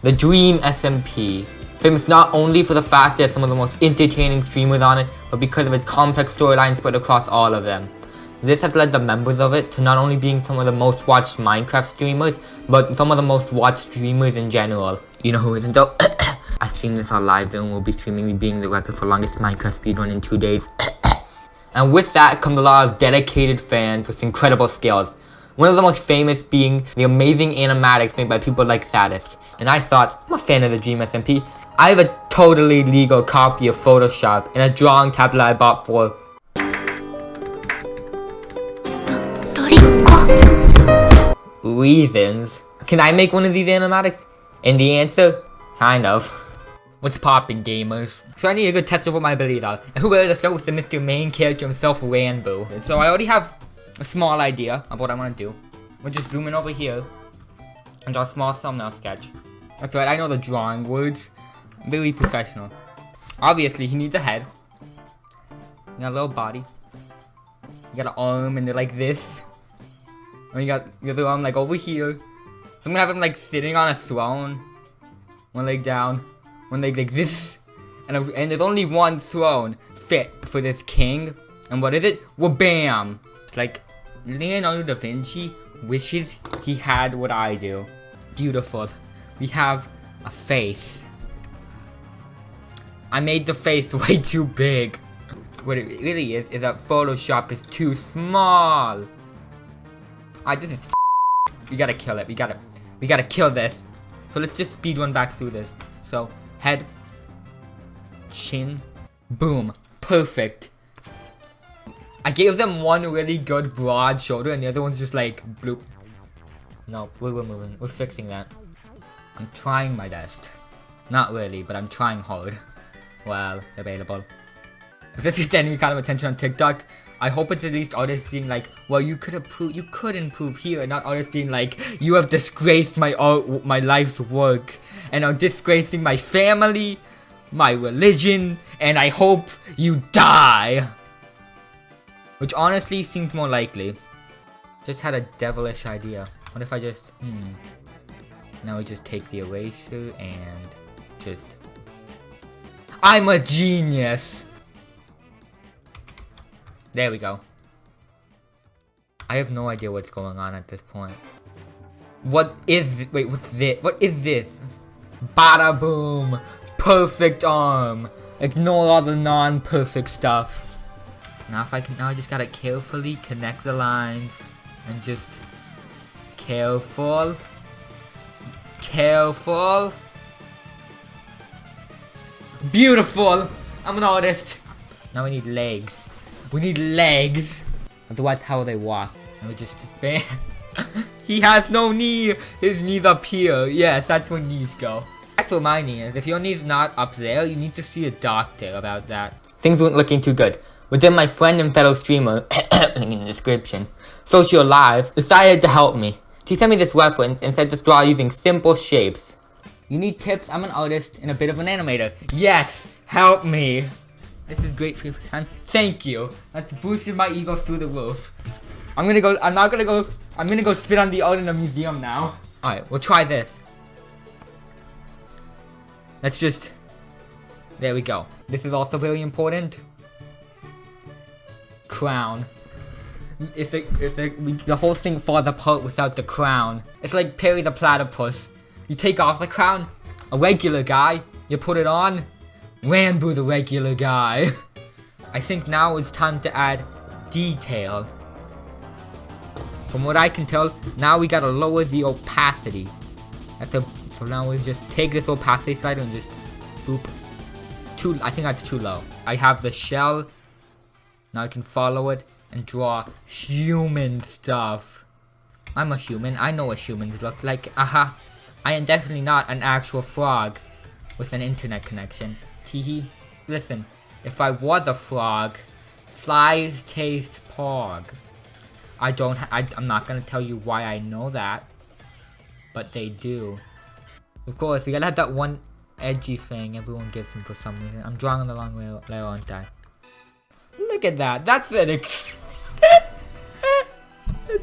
the Dream SMP. Famous not only for the fact that some of the most entertaining streamers on it, but because of its complex storyline spread across all of them. This has led the members of it to not only being some of the most watched Minecraft streamers, but some of the most watched streamers in general. You know who isn't though? I streamed this on live and will be streaming me being the record for longest Minecraft speedrun in 2 days. And with that comes a lot of dedicated fans with incredible skills. One of the most famous being the amazing animatics made by people like Sadist. And I thought, I'm a fan of the Dream SMP. I have a totally legal copy of Photoshop and a drawing tablet I bought for reasons. Can I make one of these animatics? And the answer, kind of. What's poppin', gamers? So I need a good test of what my abilities are. And who better to start with the Mr. Main character himself, Ranboo. And so I already have a small idea of what I want to do. We'll just zoom in over here and draw a small thumbnail sketch. That's right, I know the drawing words. Very professional. Obviously, he needs a head. You got a little body. You got an arm and they're like this. And you got the other arm like over here. So I'm gonna have him like sitting on a throne. One leg down. One leg like this. And there's only one throne fit for this king. And what is it? Well, bam! It's like Leonardo da Vinci wishes he had what I do. Beautiful. We have a face. I made the face way too big. What it really is that Photoshop is too small. This is we gotta kill it. We gotta kill this. So let's just speedrun back through this. So head, chin, boom, perfect. I gave them one really good broad shoulder and the other one's just like bloop. No, we're moving. We're fixing that. I'm trying my best. Not really, but I'm trying hard. Well, debatable. If this gets any kind of attention on TikTok, I hope it's at least artists being like, well, you could improve here, and not artists being like, you have disgraced my art, my life's work, and are disgracing my family, my religion, and I hope you die. Which honestly seems more likely. Just had a devilish idea. What if I just, now we just take the eraser and just... I'm a genius! There we go. I have no idea what's going on at this point. What is... Wait, what's this? What is this? Bada boom! Perfect arm! Ignore all the non-perfect stuff. Now I just gotta carefully connect the lines. And just... Careful. Careful. Beautiful! I'm an artist. Now we need legs. We need legs. Otherwise, how will they walk? And we just bam. He has no knee. His knee's up here. Yes, that's where knees go. That's where my knee is. If your knee's not up there, you need to see a doctor about that. Things weren't looking too good. But then my friend and fellow streamer, link in the description, Social Live, decided to help me. She sent me this reference and said to draw using simple shapes. You need tips? I'm an artist and a bit of an animator. Yes, help me. This is great for your time. Thank you. That's boosted my ego through the roof. I'm gonna go sit on the art in a museum now. Alright, we'll try this. Let's just... There we go. This is also very important. Crown. The whole thing falls apart without the crown. It's like Perry the Platypus. You take off the crown, a regular guy, you put it on, Ranboo the regular guy. I think now it's time to add detail. From what I can tell, now we gotta lower the opacity. So now we just take this opacity slider and just boop. I think that's too low. I have the shell. Now I can follow it and draw human stuff. I'm a human. I know what humans look like. Aha. I am definitely not an actual frog with an internet connection. Teehee. Listen, if I was a frog, flies taste pog. I'm not gonna tell you why I know that, but they do. Of course, we gotta have that one edgy thing everyone gives them for some reason. I'm drawing on the wrong layer, aren't I? Look at that. That's an that's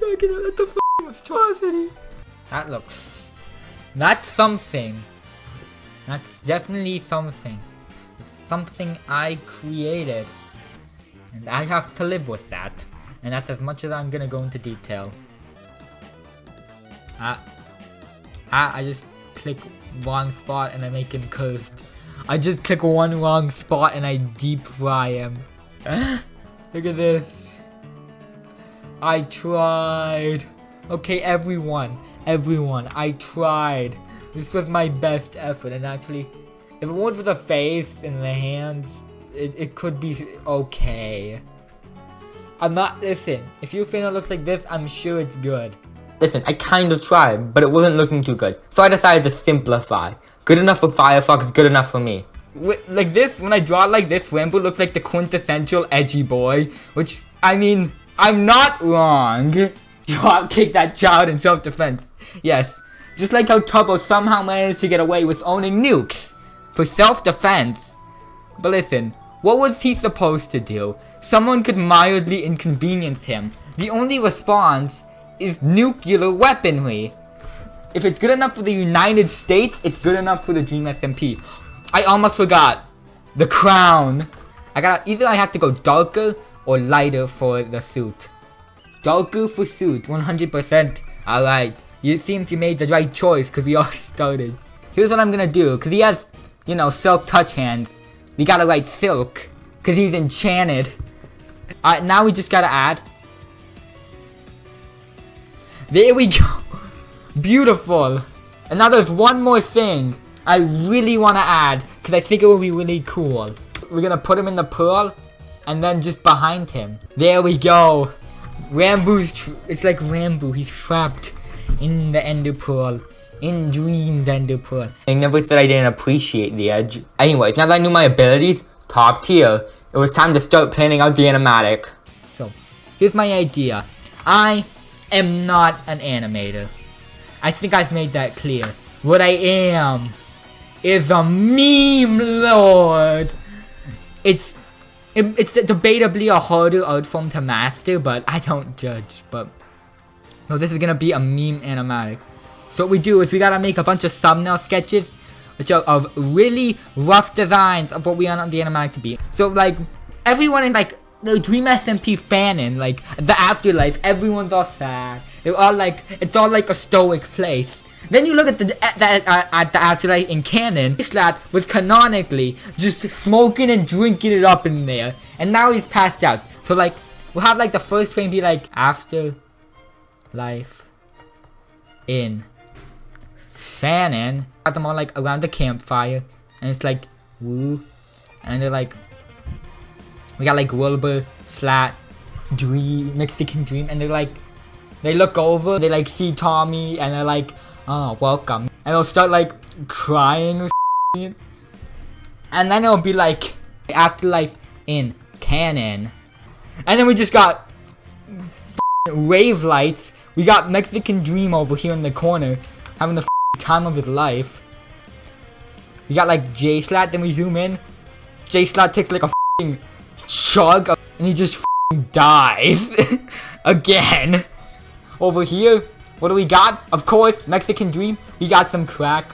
a f***ing monstrosity. That's something. That's definitely something. It's something I created. And I have to live with that. And that's as much as I'm gonna go into detail. I just click wrong spot and I make him cursed. I just click one wrong spot and I deep fry him. Look at this. I tried. Okay, everyone, I tried. This was my best effort, and actually, if it weren't for the face and the hands, it could be okay. Listen, if you think it looks like this, I'm sure it's good. Listen, I kind of tried, but it wasn't looking too good. So I decided to simplify. Good enough for Firefox, good enough for me. Like this, when I draw it like this, Ranboo looks like the quintessential edgy boy. Which, I mean, I'm not wrong. Drop kick that child in self-defense. Yes, just like how Tubbo somehow managed to get away with owning nukes for self-defense. But listen, what was he supposed to do? Someone could mildly inconvenience him. The only response is nuclear weaponry. If it's good enough for the United States, it's good enough for the Dream SMP. I almost forgot. The crown. Either I have to go darker or lighter for the suit. Darker for suit, 100%. Alright. It seems you made the right choice because we already started. Here's what I'm gonna do. Because he has, you know, silk touch hands. We gotta write silk. Because he's enchanted. Alright, now we just gotta add. There we go. Beautiful. And now there's one more thing I really want to add, because I think it will be really cool. We're going to put him in the pearl, and then just behind him. There we go. It's like Ranboo, he's trapped in the Ender Pearl. In Dream's Ender Pearl. I never said I didn't appreciate the edge. Anyways, now that I knew my abilities, top tier, it was time to start planning out the animatic. So, here's my idea. I am not an animator. I think I've made that clear. What I am is a meme lord. It's debatably a harder art form to master, but I don't judge. But no, this is gonna be a meme animatic. So what we do is we gotta make a bunch of thumbnail sketches, which are of really rough designs of what we want the animatic to be. So like everyone in like the Dream SMP fanon, like the afterlife, everyone's all sad. They're all like, it's all like a stoic place. Then you look at the afterlife in canon. This lad was canonically just smoking and drinking it up in there, and now he's passed out. So like, we'll have like the first frame be like afterlife in fanon. Have them all like around the campfire, and it's like woo, and they're like. We got like Wilbur, Slat, Dream, Mexican Dream, and they're like, they look over, they like see Tommy, and they're like, oh, welcome. And they'll start like crying or and then it'll be like, afterlife in canon. And then we just got rave lights. We got Mexican Dream over here in the corner, having the time of his life. We got like J-Slat, then we zoom in. J-Slat takes like a chug and he just dies again. Over here, what do we got? Of course, Mexican Dream. We got some crack,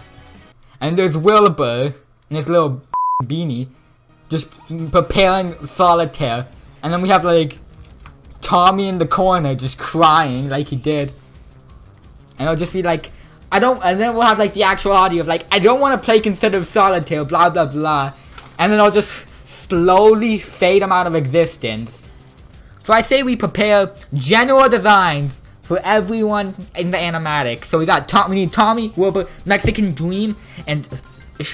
and there's Wilbur and his little beanie just preparing solitaire, and then we have like Tommy in the corner just crying like he did, and it'll just be like and then we'll have like the actual audio of like, I don't want to play considered solitaire, blah blah blah, and then I'll just slowly fade them out of existence. So I say we prepare general designs for everyone in the animatic. So we need Tommy, Wilbur, Mexican Dream, and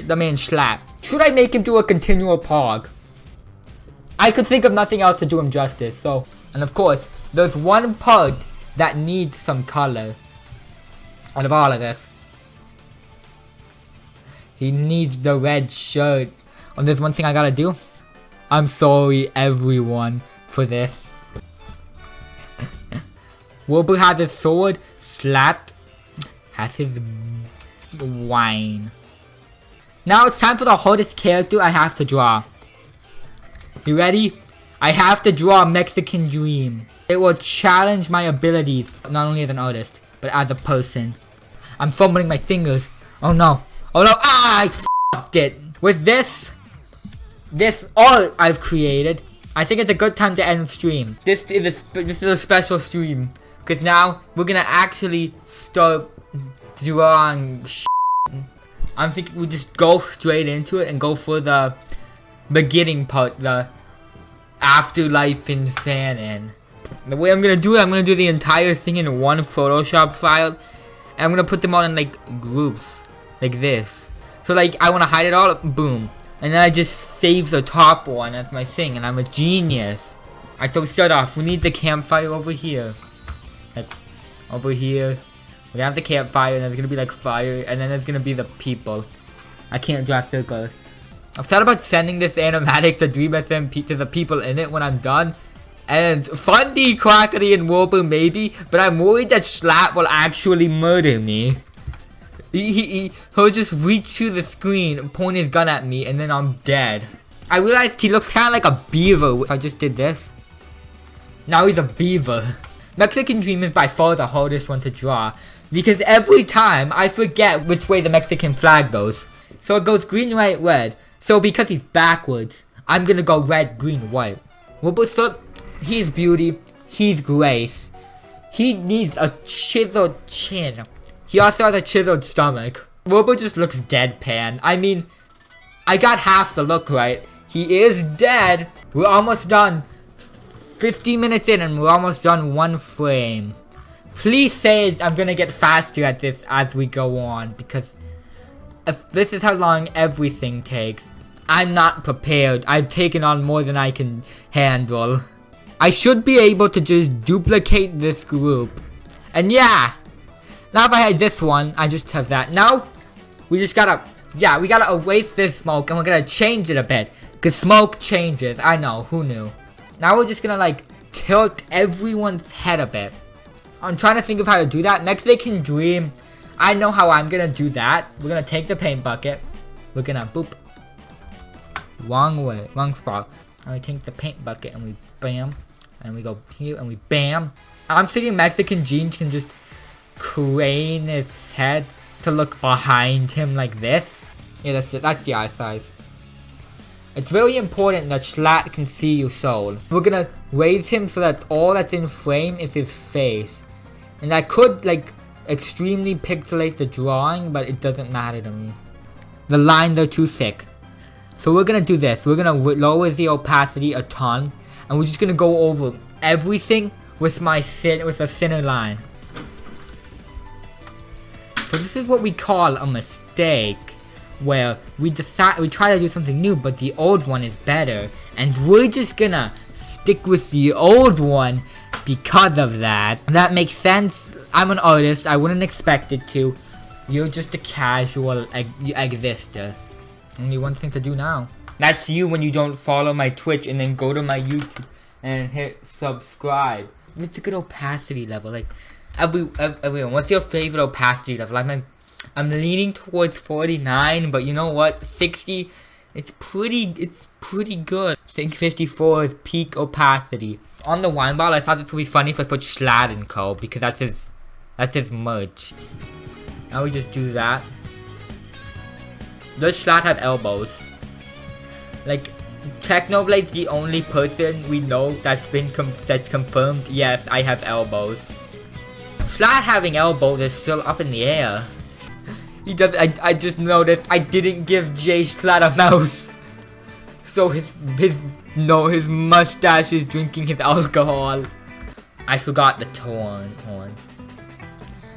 the man Schlapp. Should I make him do a continual pog? I could think of nothing else to do him justice. So, and of course, there's one part that needs some color. Out of all of this, he needs the red shirt. Oh, there's one thing I gotta do. I'm sorry, everyone, for this. Wilbur has his sword. Slat has his wine. Now it's time for the hardest character I have to draw. You ready? I have to draw Mexican Dream. It will challenge my abilities, not only as an artist, but as a person. I'm fumbling my fingers. Oh no. Oh no. Ah! f***ed it. With this all I've created, I think it's a good time to end the stream. This is a special stream. Because now, we're gonna actually start drawing shit. I'm thinking we just go straight into it and go for the beginning part, the afterlife in Fanon. The way I'm gonna do it, I'm gonna do the entire thing in one Photoshop file. And I'm gonna put them all in like groups, like this. So like, I wanna hide it all, boom. And then I just save the top one as my thing, and I'm a genius. Alright, so we start off, we need the campfire over here. Like, over here. We're gonna have the campfire, and then there's gonna be like fire, and then there's gonna be the people. I can't draw a circle. I've thought about sending this animatic to Dream SMP to the people in it when I'm done. And Fundy, Quackity, and Ranboo maybe, but I'm worried that Slat will actually murder me. He'll just reach through the screen, point his gun at me, and then I'm dead. I realized he looks kind of like a beaver if I just did this. Now he's a beaver. Mexican Dream is by far the hardest one to draw, because every time I forget which way the Mexican flag goes. So it goes green, white, red. So because he's backwards, I'm gonna go red, green, white. So he's beauty, he's grace. He needs a chiseled chin. He also has a chiseled stomach. Ranboo just looks deadpan. I mean, I got half the look right. He is dead. We're almost done. 50 minutes in and we're almost done one frame. Please say I'm gonna get faster at this as we go on, because if this is how long everything takes, I'm not prepared. I've taken on more than I can handle. I should be able to just duplicate this group. And yeah, now if I had this one, I just have that. Now, we just gotta, we gotta erase this smoke and we're gonna change it a bit. Cause smoke changes, I know, who knew? Now we're just gonna like tilt everyone's head a bit. I'm trying to think of how to do that. Mexican Dream, I know how I'm gonna do that. We're gonna take the paint bucket. We're gonna boop. Wrong way, wrong spot. And we take the paint bucket and we bam. And we go here and we bam. I'm thinking Mexican Dream can just crane his head to look behind him like this. Yeah, that's it. That's the eye size. It's very important that Slat can see your soul. We're gonna raise him so that all that's in frame is his face. And I could like extremely pixelate the drawing, but it doesn't matter to me. The lines are too thick. So we're gonna do this. We're gonna lower the opacity a ton. And we're just gonna go over everything with a thinner line. So this is what we call a mistake, where we try to do something new, but the old one is better, and we're just gonna stick with the old one because of that. That makes sense. I'm an artist. I wouldn't expect it to. You're just a casual exister. Only one thing to do now. That's you when you don't follow my Twitch and then go to my YouTube and hit subscribe. It's a good opacity level. Like everyone, what's your favorite opacity level? I'm leaning towards 49, but you know what? 60, it's pretty good. I think 54 is peak opacity. On the wine bottle, I thought this would be funny if I put Schlatt and Co. because that's his merch. Now we just do that. Does Schlatt have elbows? Like, Technoblade's the only person we know that's confirmed. Yes, I have elbows. Schlatt having elbows is still up in the air. He does. I just noticed I didn't give Jay Schlatt a mouse. So his mustache is drinking his alcohol. I forgot the horns.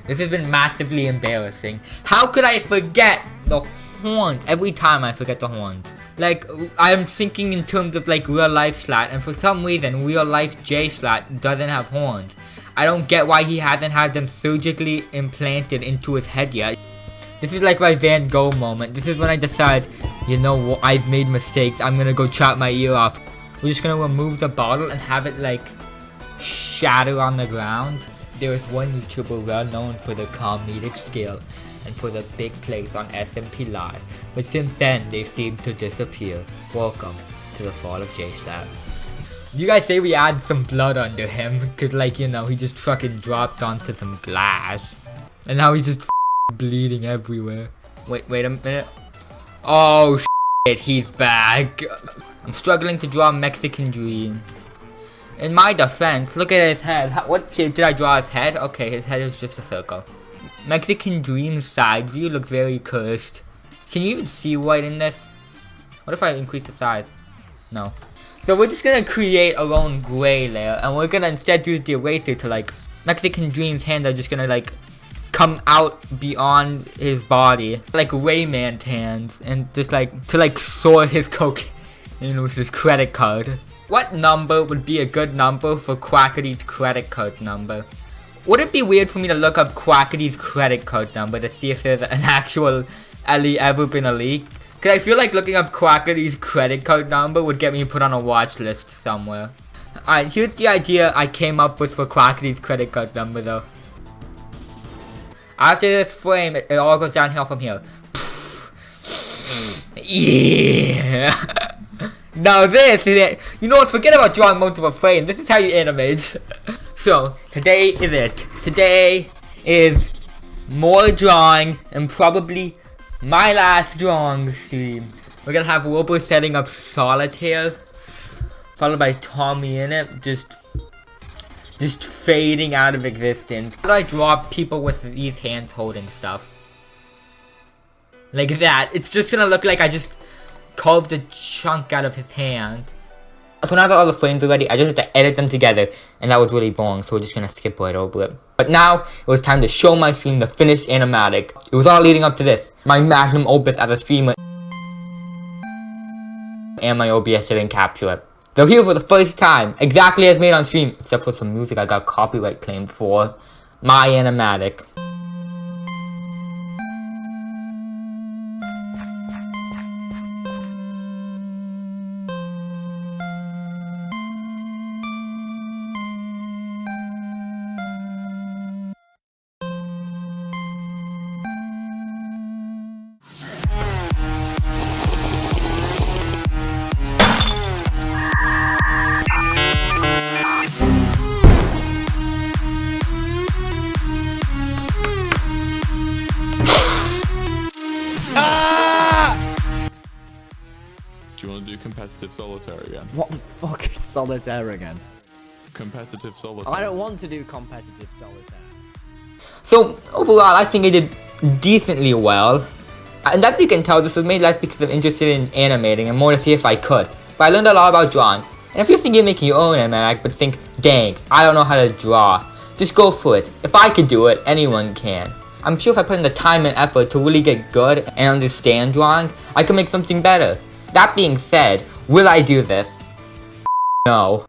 This has been massively embarrassing. How could I forget the horns? Every time I forget the horns. Like, I'm thinking in terms of like real life Schlatt, and for some reason real life Jay Schlatt doesn't have horns. I don't get why he hasn't had them surgically implanted into his head yet. This is like my Van Gogh moment. This is when I decide, you know what, I've made mistakes. I'm gonna go chop my ear off. We're just gonna remove the bottle and have it like shatter on the ground. There is one YouTuber well known for their comedic skill and for their big plays on SMP Live, but since then they seem to disappear. Welcome to the fall of Jay Schlatt. You guys say we add some blood under him, cause like, you know, he just fucking dropped onto some glass. And now he's just bleeding everywhere. Wait a minute. Oh shit, he's back. I'm struggling to draw Mexican Dream. In my defense, look at his head. What shape did I draw his head? Okay, his head is just a circle. Mexican Dream's side view looks very cursed. Can you even see white in this? What if I increase the size? No. So we're just gonna create a lone gray layer, and we're gonna instead use the eraser to like, Mexican Dream's hands are just gonna like, come out beyond his body. Like Rayman's hands, and just like, to like sort his cocaine with his credit card. What number would be a good number for Quackity's credit card number? Would it be weird for me to look up Quackity's credit card number to see if there's an actual Ellie ever been a leak? Cause I feel like looking up Quackity's credit card number would get me put on a watch list somewhere. Alright, here's the idea I came up with for Quackity's credit card number though. After this frame, it all goes downhill from here. Yeah. Now this is it. You know what, forget about drawing multiple frames. This is how you animate. So, today is it. Today is more drawing and probably my last drawing stream. We're gonna have Robo setting up Solitaire, followed by Tommy in it, just fading out of existence. How do I draw people with these hands holding stuff? Like that. It's just gonna look like I just carved a chunk out of his hand. So now that all the frames are ready, I just have to edit them together, and that was really boring, so we're just gonna skip right over it. But now, it was time to show my stream the finished animatic. It was all leading up to this, my magnum opus as a streamer, and my OBS didn't capture it. So here for the first time, exactly as made on stream, except for some music I got copyright claimed for, my animatic. Do you want to do competitive solitaire again? What the fuck is solitaire again? Competitive solitaire. I don't want to do competitive solitaire. So, overall, I think I did decently well. And that you can tell, this was made less because I'm interested in animating and more to see if I could. But I learned a lot about drawing. And if you're thinking of making your own animatic but think, dang, I don't know how to draw, just go for it. If I could do it, anyone can. I'm sure if I put in the time and effort to really get good and understand drawing, I can make something better. That being said, will I do this? No.